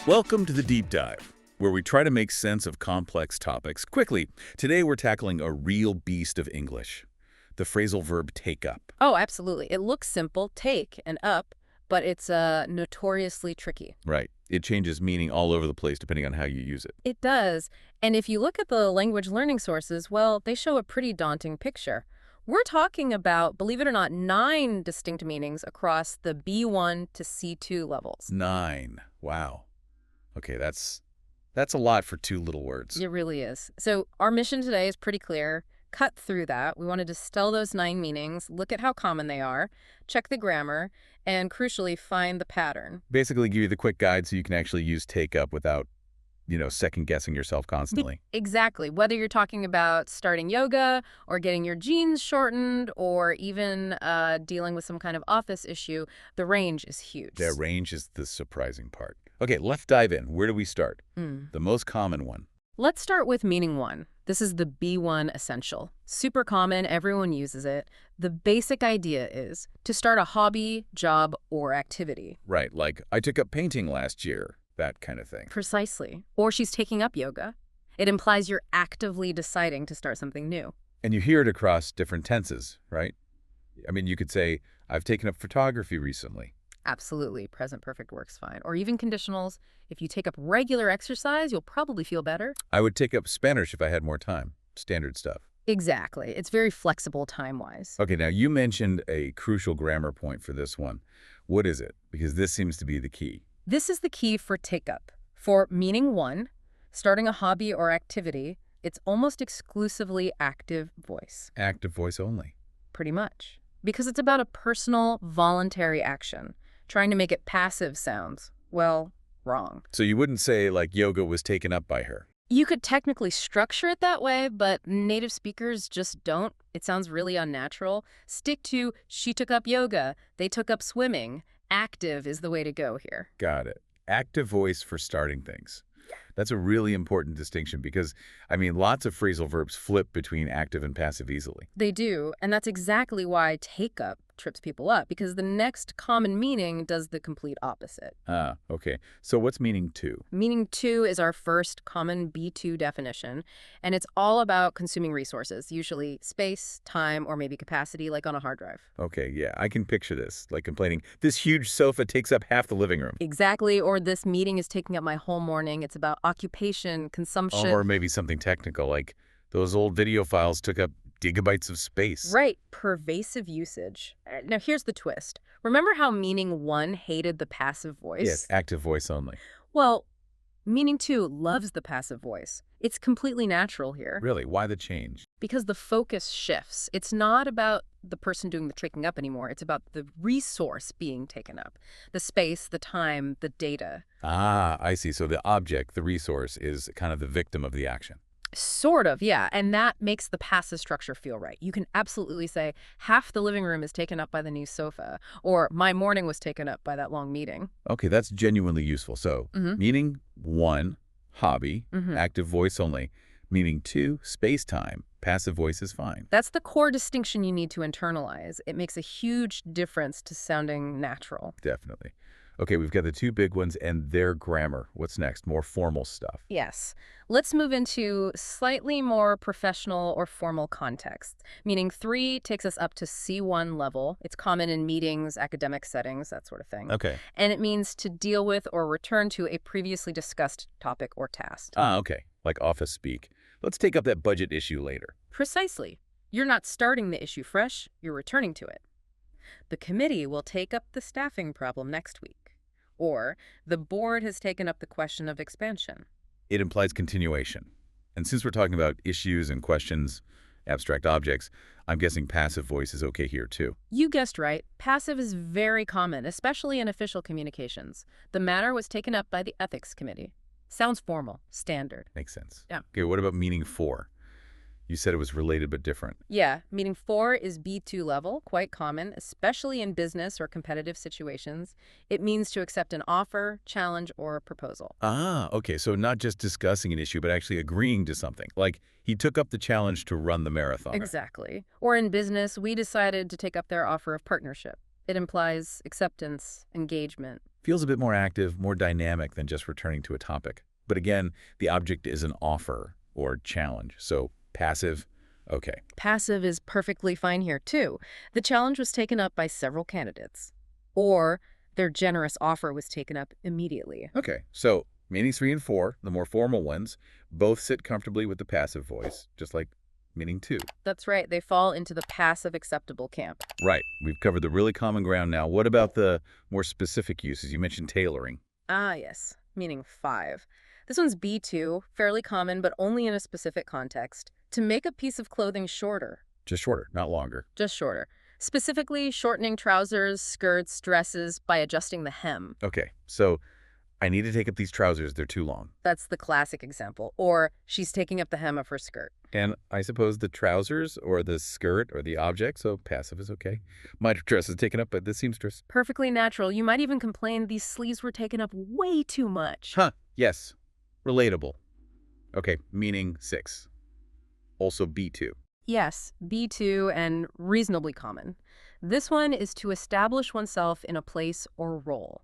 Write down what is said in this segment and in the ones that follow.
Welcome to the Deep Dive, where we try to make sense of complex topics quickly. Today we're tackling a real beast of English, the phrasal verb take up. Oh, absolutely. It looks simple, take and up, but it's notoriously tricky. Right. It changes meaning all over the place depending on how you use it. It does. And if you look at the language learning sources, well, they show a pretty daunting picture. We're talking about, believe it or not, 9 distinct meanings across the B1 to C2 levels. 9. Wow. Okay, that's a lot for 2 little words. It really is. So our mission today is pretty clear. Cut through that. We want to distill those 9 meanings, look at how common they are, check the grammar, and crucially, find the pattern. Basically give you the quick guide so you can actually use take up without, second-guessing yourself constantly. Exactly. Whether you're talking about starting yoga or getting your jeans shortened or even dealing with some kind of office issue, the range is huge. The range is the surprising part. Okay, let's dive in. Where do we start? The most common one. Let's start with meaning 1. This is the B1 essential. Super common, everyone uses it. The basic idea is to start a hobby, job, or activity. Right, like I took up painting last year, that kind of thing. Precisely. Or she's taking up yoga. It implies you're actively deciding to start something new. And you hear it across different tenses, right? I mean, you could say, I've taken up photography recently. Absolutely. Present perfect works fine. Or even conditionals. If you take up regular exercise, you'll probably feel better. I would take up Spanish if I had more time. Standard stuff. Exactly. It's very flexible time-wise. Okay, now you mentioned a crucial grammar point for this one. What is it? Because this seems to be the key. This is the key for take up. For meaning 1, starting a hobby or activity, it's almost exclusively active voice. Active voice only. Pretty much. Because it's about a personal, voluntary action. Trying to make it passive sounds, well, wrong. So you wouldn't say, like, yoga was taken up by her. You could technically structure it that way, but native speakers just don't. It sounds really unnatural. Stick to, she took up yoga, they took up swimming. Active is the way to go here. Got it. Active voice for starting things. That's a really important distinction because, I mean, lots of phrasal verbs flip between active and passive easily. They do, and that's exactly why take up trips people up, because the next common meaning does the complete opposite. Ah, okay. So what's meaning 2? Meaning 2 is our first common B2 definition, and it's all about consuming resources, usually space, time, or maybe capacity, like on a hard drive. Okay, yeah, I can picture this, like complaining, this huge sofa takes up half the living room. Exactly, or this meeting is taking up my whole morning. It's about occupation, consumption. Or maybe something technical, like those old video files took up gigabytes of space. Right, pervasive usage. Now here's the twist. Remember how meaning 1 hated the passive voice? Yes, active voice only. Well, meaning 2 loves the passive voice. It's completely natural here. Really? Why the change? Because the focus shifts. It's not about the person doing the taking up anymore. It's about the resource being taken up. The space, the time, the data. Ah, I see. So the object, the resource, is kind of the victim of the action. Sort of, yeah. And that makes the passive structure feel right. You can absolutely say, half the living room is taken up by the new sofa, or my morning was taken up by that long meeting. Okay, that's genuinely useful. So, meaning 1, hobby, active voice only. Meaning 2, space-time, passive voice is fine. That's the core distinction you need to internalize. It makes a huge difference to sounding natural. Definitely. Okay, we've got the 2 big ones and their grammar. What's next? More formal stuff. Yes. Let's move into slightly more professional or formal contexts. Meaning 3 takes us up to C1 level. It's common in meetings, academic settings, that sort of thing. Okay. And it means to deal with or return to a previously discussed topic or task. Ah, okay. Like office speak. Let's take up that budget issue later. Precisely. You're not starting the issue fresh, you're returning to it. The committee will take up the staffing problem next week. Or, the board has taken up the question of expansion. It implies continuation. And since we're talking about issues and questions, abstract objects, I'm guessing passive voice is okay here too. You guessed right. Passive is very common, especially in official communications. The matter was taken up by the ethics committee. Sounds formal, standard. Makes sense. Yeah. Okay, what about meaning 4? You said it was related but different. Yeah, meaning 4 is B2 level, quite common, especially in business or competitive situations. It means to accept an offer, challenge, or proposal. Ah, okay, so not just discussing an issue, but actually agreeing to something. Like, he took up the challenge to run the marathon. Exactly. Or in business, we decided to take up their offer of partnership. It implies acceptance, engagement, Feels a bit more active, more dynamic than just returning to a topic. But again, the object is an offer or challenge. So passive, okay. Passive is perfectly fine here, too. The challenge was taken up by several candidates. Or their generous offer was taken up immediately. Okay, so meaning 3 and 4, the more formal ones, both sit comfortably with the passive voice, just like meaning 2. That's right, they fall into the passive acceptable camp. Right, we've covered the really common ground now. What about the more specific uses? You mentioned tailoring. Ah, yes, meaning 5. This one's B2, fairly common, but only in a specific context. To make a piece of clothing shorter. Just shorter, not longer. Just shorter. Specifically, shortening trousers, skirts, dresses by adjusting the hem. Okay, so I need to take up these trousers. They're too long. That's the classic example. Or she's taking up the hem of her skirt. And I suppose the trousers or the skirt or the object, so passive is okay. My dress is taken up by the seamstress. Perfectly natural. You might even complain these sleeves were taken up way too much. Huh, yes. Relatable. Okay, meaning 6. Also B2. Yes, B2 and reasonably common. This one is to establish oneself in a place or role.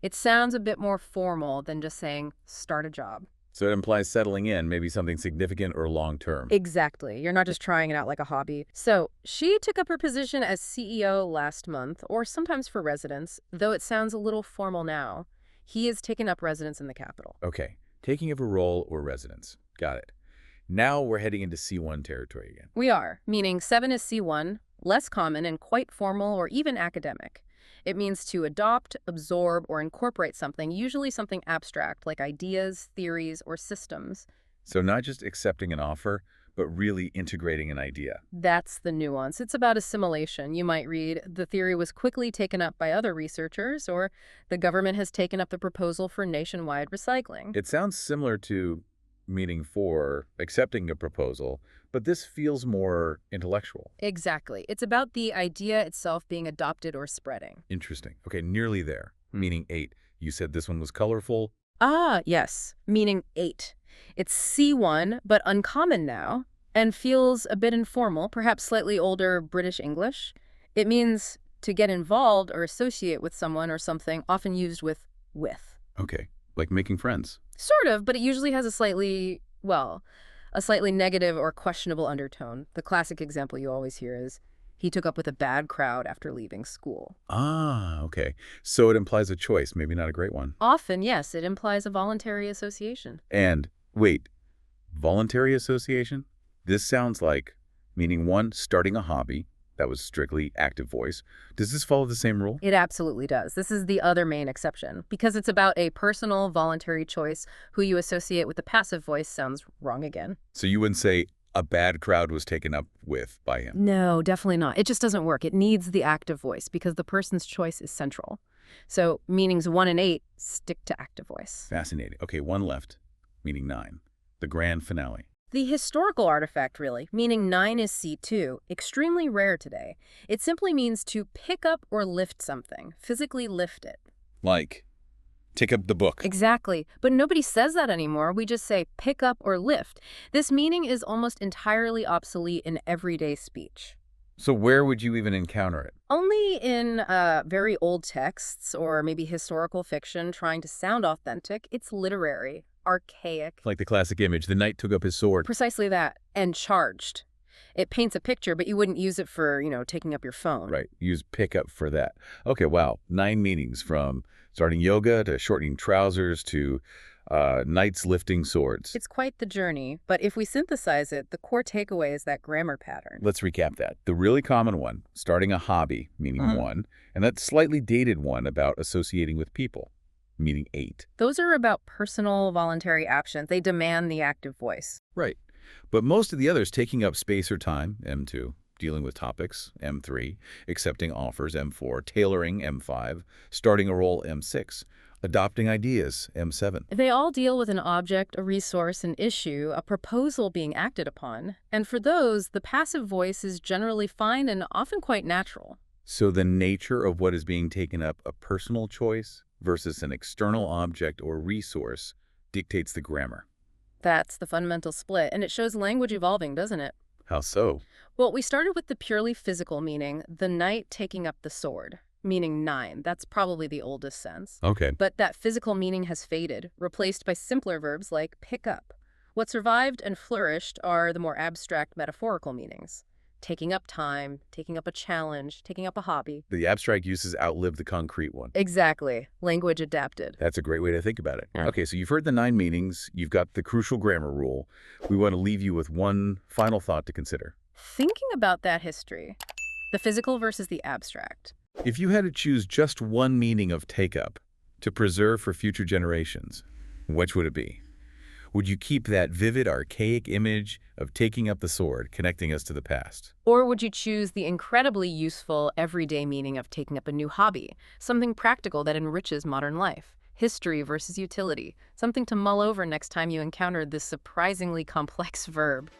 It sounds a bit more formal than just saying, start a job. So it implies settling in, maybe something significant or long-term. Exactly. You're not just trying it out like a hobby. So she took up her position as CEO last month, or sometimes for residence, though it sounds a little formal now. He has taken up residence in the capital. Okay, taking of a role or residence. Got it. Now we're heading into C1 territory again. We are, meaning 7 is C1, less common and quite formal or even academic. It means to adopt, absorb, or incorporate something, usually something abstract, like ideas, theories, or systems. So not just accepting an offer, but really integrating an idea. That's the nuance. It's about assimilation. You might read, the theory was quickly taken up by other researchers, or the government has taken up the proposal for nationwide recycling. It sounds similar to meaning 4, accepting a proposal, but this feels more intellectual. Exactly. It's about the idea itself being adopted or spreading. Interesting. Okay, nearly there. Meaning 8. You said this one was colorful. Ah, yes, meaning 8. It's C1, but uncommon now, and feels a bit informal, perhaps slightly older British English. It means to get involved or associate with someone or something, often used with. Okay, like making friends. Sort of, but it usually has a slightly negative or questionable undertone. The classic example you always hear is, he took up with a bad crowd after leaving school. Ah, okay. So it implies a choice, maybe not a great one. Often, yes, it implies a voluntary association. And, wait, voluntary association? This sounds like meaning 1, starting a hobby. That was strictly active voice. Does this follow the same rule? It absolutely does. This is the other main exception. Because it's about a personal, voluntary choice, who you associate with the passive voice sounds wrong again. So you wouldn't say a bad crowd was taken up with by him? No, definitely not. It just doesn't work. It needs the active voice because the person's choice is central. So meanings 1 and 8 stick to active voice. Fascinating. Okay, 1 left, meaning 9. The grand finale. The historical artifact, really, meaning 9 is C2, extremely rare today. It simply means to pick up or lift something, physically lift it. Like, take up the book. Exactly, but nobody says that anymore. We just say pick up or lift. This meaning is almost entirely obsolete in everyday speech. So where would you even encounter it? Only in very old texts or maybe historical fiction trying to sound authentic. It's literary, archaic. Like the classic image, the knight took up his sword. Precisely that, and charged. It paints a picture, but you wouldn't use it for, taking up your phone. Right, use pick up for that. Okay, wow, 9 meanings from starting yoga to shortening trousers to knights lifting swords. It's quite the journey, but if we synthesize it, the core takeaway is that grammar pattern. Let's recap that. The really common one, starting a hobby, meaning 1, and that slightly dated one about associating with people, meaning 8. Those are about personal, voluntary actions. They demand the active voice. Right. But most of the others taking up space or time, M2, dealing with topics, M3, accepting offers, M4, tailoring, M5, starting a role, M6, adopting ideas, M7. They all deal with an object, a resource, an issue, a proposal being acted upon. And for those, the passive voice is generally fine and often quite natural. So the nature of what is being taken up, a personal choice versus an external object or resource, dictates the grammar. That's the fundamental split, and it shows language evolving, doesn't it? How so? Well, we started with the purely physical meaning, the knight taking up the sword, meaning 9. That's probably the oldest sense. Okay. But that physical meaning has faded, replaced by simpler verbs like pick up. What survived and flourished are the more abstract metaphorical meanings. Taking up time, taking up a challenge, taking up a hobby. The abstract uses outlive the concrete one. Exactly. Language adapted. That's a great way to think about it. Yeah. Okay, so you've heard the 9 meanings. You've got the crucial grammar rule. We want to leave you with one final thought to consider. Thinking about that history, the physical versus the abstract. If you had to choose just one meaning of take up to preserve for future generations, which would it be? Would you keep that vivid, archaic image of taking up the sword, connecting us to the past? Or would you choose the incredibly useful, everyday meaning of taking up a new hobby, something practical that enriches modern life? History versus utility, something to mull over next time you encounter this surprisingly complex verb.